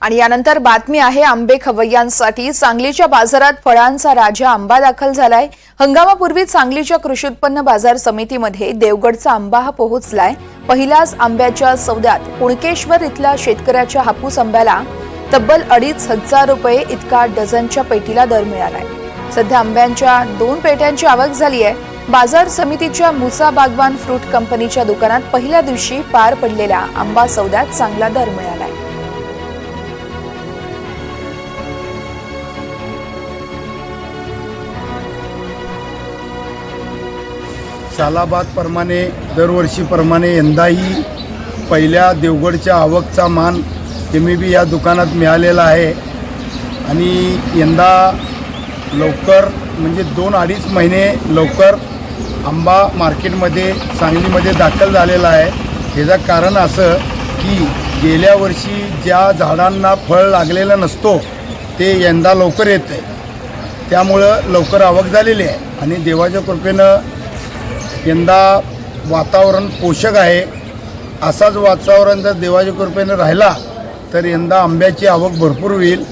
आणि यानंतर बातमी आहे आंबे खवय्यांसाठी। सांगलीच्या बाजारात फळांचा राजा आंबा दाखल झालाय। हंगामापूर्वी सांगलीच्या कृषी उत्पन्न बाजार समितीमध्ये देवगडचा आंबा हा पोहोचलाय। पहिल्याच आंब्याच्या सौद्यात कुणकेश्वर इथल्या शेतकऱ्याच्या हापूस आंब्याला तब्बल 2,500 रुपये इतका डझनच्या पेटीला दर मिळालाय। सध्या आंब्यांच्या 2 पेट्यांची आवक झाली आहे। बाजार समितीच्या मुसा बागवान फ्रूट कंपनीच्या दुकानात पहिल्या दिवशी पार पडलेल्या आंबा सौद्यात चांगला दर मिळालाय। सालाबादप्रमाणे दरवर्षीप्रमाणे यंदाही पहिल्या देवगडच्या आवकचा मान एमबी या दुकानात मिळालेला आहे आणि यंदा लवकर म्हणजे 2-2.5 महिने लवकर आंबा मार्केटमध्ये सांगलीमध्ये दाखल झालेला आहे। याचं कारण असं की गेल्या वर्षी ज्या झाडांना फळ लागलेलं नसतो ते यंदा लवकर येतं आहे, त्यामुळं लवकर आवक झालेली आहे आणि देवाच्या कृपेनं यंदा वातावरण पोषक आहे। असाच वातावरण जर देवाच्या कृपेने राहिला तर यंदा आंब्याची आवक भरपूर होईल।